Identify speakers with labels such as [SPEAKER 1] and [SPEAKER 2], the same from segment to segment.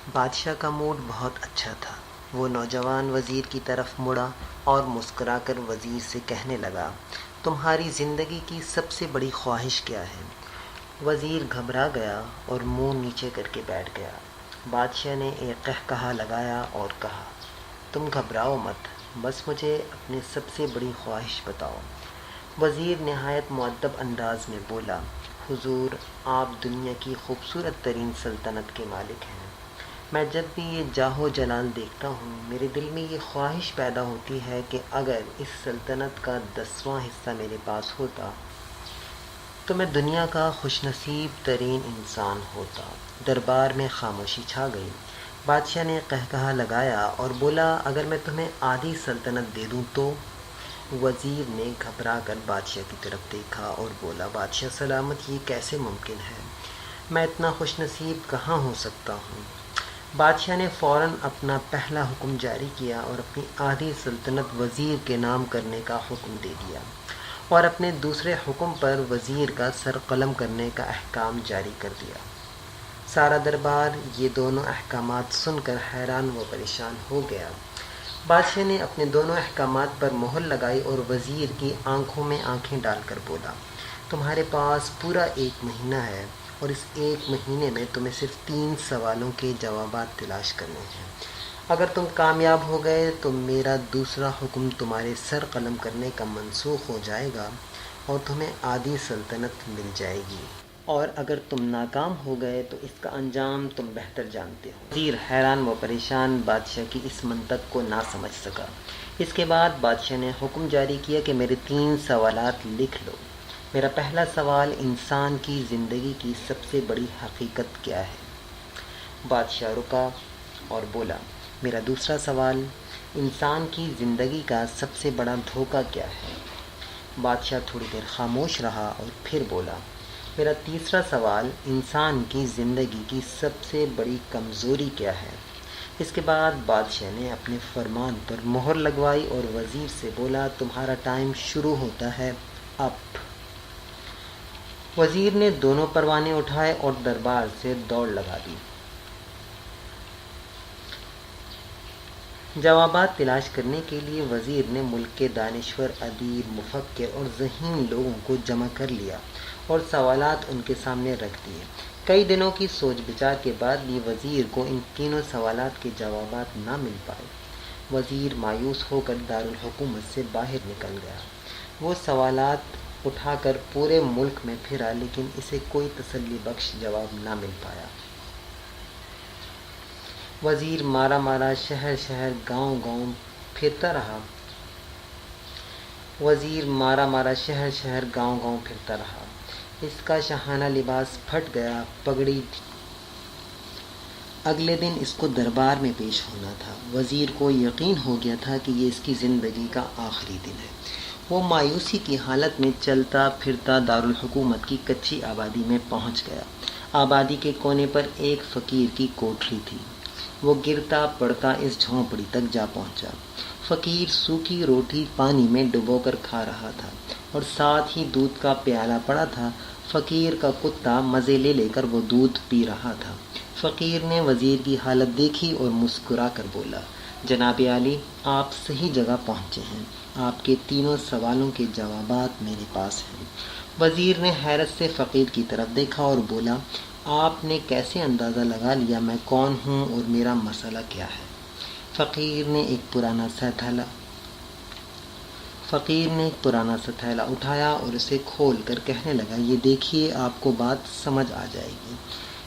[SPEAKER 1] بادشاہ کا موڈ بہت اچھا تھا۔ وہ نوجوان وزیر کی طرف مڑا اور مسکرا کر وزیر سے کہنے لگا، تمہاری زندگی کی سب سے بڑی خواہش کیا ہے؟ وزیر گھبرا گیا اور منہ نیچے کر کے بیٹھ گیا۔ بادشاہ نے ایک قہقہا لگایا اور کہا، تم گھبراؤ مت، بس مجھے اپنی سب سے بڑی خواہش بتاؤ۔ وزیر نہایت مؤدب انداز میں بولا، حضور، آپ دنیا کی خوبصورت ترین سلطنت کے مالک ہیں۔ میں جب بھی یہ جاہ و جلال دیکھتا ہوں، میرے دل میں یہ خواہش پیدا ہوتی ہے کہ اگر اس سلطنت کا 10واں حصہ میرے پاس ہوتا تو میں دنیا کا خوش نصیب ترین انسان ہوتا۔ دربار میں خاموشی چھا گئی۔ بادشاہ نے قہقہا لگایا اور بولا، اگر میں تمہیں آدھی سلطنت دے دوں تو؟ وزیر نے گھبرا کر بادشاہ کی طرف دیکھا اور بولا، بادشاہ سلامت، یہ کیسے ممکن ہے؟ میں اتنا خوش نصیب کہاں ہو سکتا ہوں؟ بادشاہ نے فوراً اپنا پہلا حکم جاری کیا اور اپنی آدھی سلطنت وزیر کے نام کرنے کا حکم دے دیا، اور اپنے دوسرے حکم پر وزیر کا سر قلم کرنے کا احکام جاری کر دیا۔ سارا دربار یہ دونوں احکامات سن کر حیران و پریشان ہو گیا۔ بادشاہ نے اپنے دونوں احکامات پر مہر لگائی اور وزیر کی آنکھوں میں آنکھیں ڈال کر بولا، تمہارے پاس پورا 1 مہینہ ہے، اور اس 1 مہینے میں تمہیں صرف 3 سوالوں کے جوابات تلاش کرنے ہیں۔ اگر تم کامیاب ہو گئے تو میرا دوسرا حکم تمہارے سر قلم کرنے کا منسوخ ہو جائے گا اور تمہیں آدھی سلطنت مل جائے گی، اور اگر تم ناکام ہو گئے تو اس کا انجام تم بہتر جانتے ہو۔ وزیر حیران و پریشان بادشاہ کی اس منطق کو نہ سمجھ سکا۔ اس کے بعد بادشاہ نے حکم جاری کیا کہ میرے 3 سوالات لکھ لو۔ میرا پہلا سوال، انسان کی زندگی کی سب سے بڑی حقیقت کیا ہے؟ بادشاہ رکا اور بولا، میرا دوسرا سوال، انسان کی زندگی کا سب سے بڑا دھوکہ کیا ہے؟ بادشاہ تھوڑی دیر خاموش رہا اور پھر بولا، میرا تیسرا سوال، انسان کی زندگی کی سب سے بڑی کمزوری کیا ہے؟ اس کے بعد بادشاہ نے اپنے فرمان پر مہر لگوائی اور وزیر سے بولا، تمہارا ٹائم شروع ہوتا ہے اب۔ وزیر نے دونوں پروانے اٹھائے اور دربار سے دوڑ لگا دی۔ جوابات تلاش کرنے کے لیے وزیر نے ملک کے دانشور، ادیب، مفکر اور ذہین لوگوں کو جمع کر لیا اور سوالات ان کے سامنے رکھ دیے۔ کئی دنوں کی سوچ بچار کے بعد بھی وزیر کو ان تینوں سوالات کے جوابات نہ مل پائے۔ وزیر مایوس ہو کر دارالحکومت سے باہر نکل گیا۔ وہ سوالات اٹھا کر پورے ملک میں پھرا، لیکن اسے کوئی تسلی بخش جواب نہ مل پایا۔ وزیر مارا مارا شہر شہر گاؤں گاؤں پھرتا رہا۔ اس کا شاہانہ لباس پھٹ گیا، پگڑی تھی۔ اگلے دن اس کو دربار میں پیش ہونا تھا۔ وزیر کو یقین ہو گیا تھا کہ یہ اس کی زندگی کا آخری دن ہے۔ وہ مایوسی کی حالت میں چلتا پھرتا دارالحکومت کی کچی آبادی میں پہنچ گیا۔ آبادی کے کونے پر ایک فقیر کی کوٹری تھی۔ وہ گرتا پڑتا اس جھونپڑی تک جا پہنچا۔ فقیر سوکھی روٹی پانی میں ڈبو کر کھا رہا تھا اور ساتھ ہی دودھ کا پیالہ پڑا تھا۔ فقیر کا کتا مزے لے لے کر وہ دودھ پی رہا تھا۔ فقیر نے وزیر کی حالت دیکھی اور مسکرا کر بولا، جناب عالی، آپ صحیح جگہ پہنچے ہیں۔ آپ کے تینوں سوالوں کے جوابات میرے پاس ہیں۔ وزیر نے حیرت سے فقیر کی طرف دیکھا اور بولا، آپ نے کیسے اندازہ لگا لیا میں کون ہوں اور میرا مسئلہ کیا ہے؟ فقیر نے ایک پرانا سا تھیلا اٹھایا اور اسے کھول کر کہنے لگا، یہ دیکھیے، آپ کو بات سمجھ آ جائے گی۔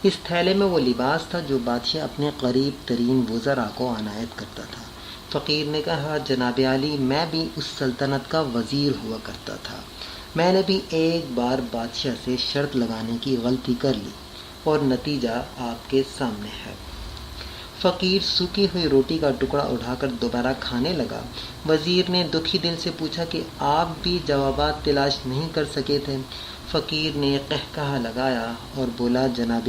[SPEAKER 1] اس تھیلے میں وہ لباس تھا جو بادشاہ اپنے قریب ترین وزراء کو عنایت کرتا تھا۔ فقیر نے کہا، جناب عالی، میں بھی اس سلطنت کا وزیر ہوا کرتا تھا۔ میں نے بھی ایک بار بادشاہ سے شرط لگانے کی غلطی کر لی اور نتیجہ آپ کے سامنے ہے۔ فقیر سوکھی ہوئی روٹی کا ٹکڑا اٹھا کر دوبارہ کھانے لگا۔ وزیر نے دکھی دل سے پوچھا کہ آپ بھی جوابات تلاش نہیں کر سکے تھے؟ فقیر نے قہقہا لگایا اور بولا، جناب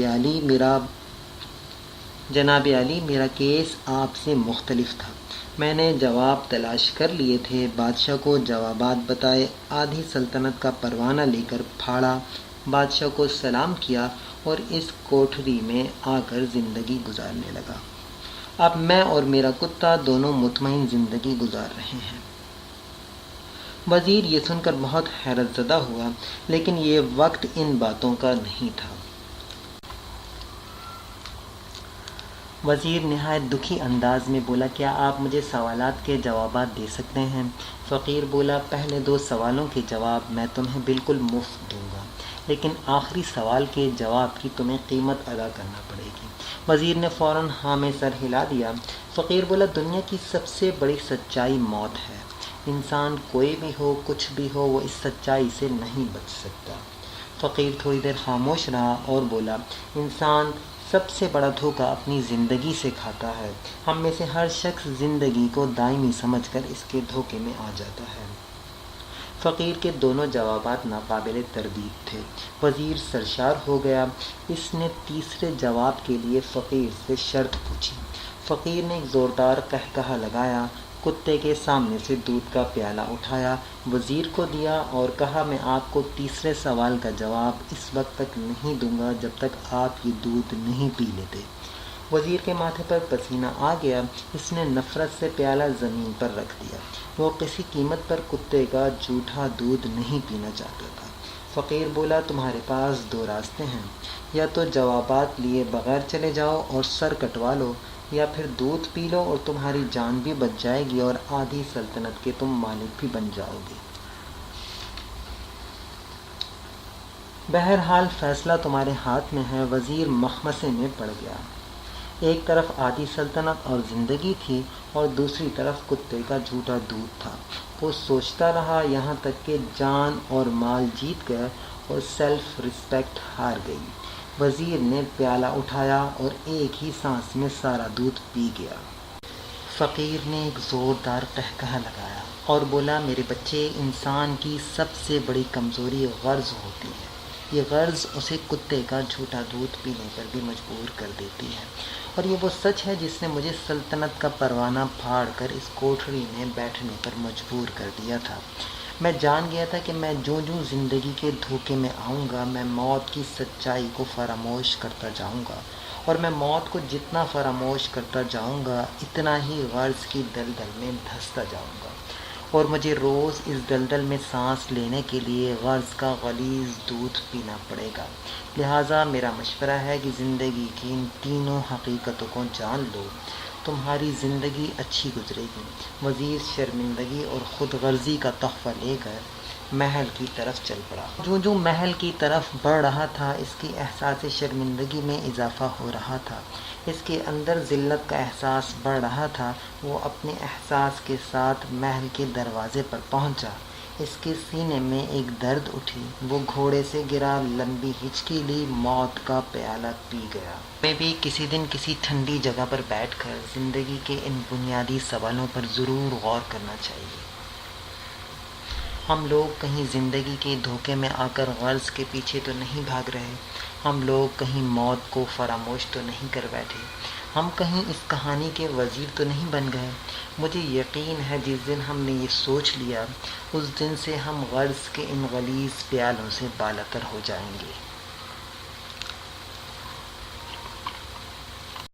[SPEAKER 1] عالی، میرا کیس آپ سے مختلف تھا۔ میں نے جواب تلاش کر لیے تھے، بادشاہ کو جوابات بتائے، آدھی سلطنت کا پروانہ لے کر پھاڑا، بادشاہ کو سلام کیا اور اس کوٹھری میں آ کر زندگی گزارنے لگا۔ اب میں اور میرا کتا دونوں مطمئن زندگی گزار رہے ہیں۔ وزیر یہ سن کر بہت حیرت زدہ ہوا، لیکن یہ وقت ان باتوں کا نہیں تھا۔ وزیر نہایت دکھی انداز میں بولا، کیا آپ مجھے سوالات کے جوابات دے سکتے ہیں؟ فقیر بولا، پہلے 2 سوالوں کے جواب میں تمہیں بالکل مفت دوں گا، لیکن آخری سوال کے جواب کی تمہیں قیمت ادا کرنا پڑے گی۔ وزیر نے فوراً ہاں میں سر ہلا دیا۔ فقیر بولا، دنیا کی سب سے بڑی سچائی موت ہے۔ انسان کوئی بھی ہو، کچھ بھی ہو، وہ اس سچائی سے نہیں بچ سکتا۔ فقیر تھوڑی دیر خاموش رہا اور بولا، انسان سب سے بڑا دھوکہ اپنی زندگی سے کھاتا ہے۔ ہم میں سے ہر شخص زندگی کو دائمی سمجھ کر اس کے دھوکے میں آ جاتا ہے۔ فقیر کے دونوں جوابات ناقابل تردید تھے۔ وزیر سرشار ہو گیا۔ اس نے تیسرے جواب کے لیے فقیر سے شرط پوچھی۔ فقیر نے ایک زوردار قہقہہ لگایا، کتے کے سامنے سے دودھ کا پیالہ اٹھایا، وزیر کو دیا اور کہا، میں آپ کو تیسرے سوال کا جواب اس وقت تک نہیں دوں گا جب تک آپ یہ دودھ نہیں پی لیتے۔ وزیر کے ماتھے پر پسینہ آ گیا۔ اس نے نفرت سے پیالہ زمین پر رکھ دیا۔ وہ کسی قیمت پر کتے کا جھوٹا دودھ نہیں پینا چاہتا تھا۔ فقیر بولا، تمہارے پاس 2 راستے ہیں، یا تو جوابات لیے بغیر چلے جاؤ اور سر کٹوا لو، یا پھر دودھ پی لو اور تمہاری جان بھی بچ جائے گی اور آدھی سلطنت کے تم مالک بھی بن جاؤ گے۔ بہرحال فیصلہ تمہارے ہاتھ میں ہے۔ وزیر مخمصے میں پڑ گیا۔ ایک طرف آدھی سلطنت اور زندگی تھی اور دوسری طرف کتے کا جھوٹا دودھ تھا۔ وہ سوچتا رہا یہاں تک کہ جان اور مال جیت گئے اور سیلف رسپیکٹ ہار گئی۔ وزیر نے پیالہ اٹھایا اور ایک ہی سانس میں سارا دودھ پی گیا۔ فقیر نے ایک زوردار قہقہہ لگایا اور بولا، میرے بچے، انسان کی سب سے بڑی کمزوری غرض ہوتی ہے۔ یہ غرض اسے کتے کا جھوٹا دودھ پینے پر بھی مجبور کر دیتی ہے، اور یہ وہ سچ ہے جس نے مجھے سلطنت کا پروانہ پھاڑ کر اس کوٹھری میں بیٹھنے پر مجبور کر دیا تھا۔ میں جان گیا تھا کہ میں جوں زندگی کے دھوکے میں آؤں گا، میں موت کی سچائی کو فراموش کرتا جاؤں گا، اور میں موت کو جتنا فراموش کرتا جاؤں گا اتنا ہی غرض کی دلدل میں دھنستا جاؤں گا، اور مجھے روز اس دلدل میں سانس لینے کے لیے غرض کا غلیظ دودھ پینا پڑے گا۔ لہٰذا میرا مشورہ ہے کہ زندگی کی ان تینوں حقیقتوں کو جان لو، تمہاری زندگی اچھی گزرے گی۔ وزیر شرمندگی اور خود غرضی کا تحفہ لے کر محل کی طرف چل پڑا۔ جو محل کی طرف بڑھ رہا تھا، اس کی احساس شرمندگی میں اضافہ ہو رہا تھا، اس کے اندر ذلت کا احساس بڑھ رہا تھا۔ وہ اپنے احساس کے ساتھ محل کے دروازے پر پہنچا۔ اس کے سینے میں ایک درد اٹھی۔ وہ گھوڑے سے گرا، لمبی ہچکی لی، موت کا پیالہ پی گیا۔ ہمیں بھی کسی دن کسی ٹھنڈی جگہ پر بیٹھ کر زندگی کے ان بنیادی سوالوں پر ضرور غور کرنا چاہیے۔ ہم لوگ کہیں زندگی کے دھوکے میں آ کر غرض کے پیچھے تو نہیں بھاگ رہے، ہم لوگ کہیں موت کو فراموش تو نہیں کر بیٹھے، ہم کہیں اس کہانی کے وزیر تو نہیں بن گئے۔ مجھے یقین ہے جس دن ہم نے یہ سوچ لیا، اس دن سے ہم غرض کے ان غلیظ پیالوں سے بالاتر ہو جائیں گے۔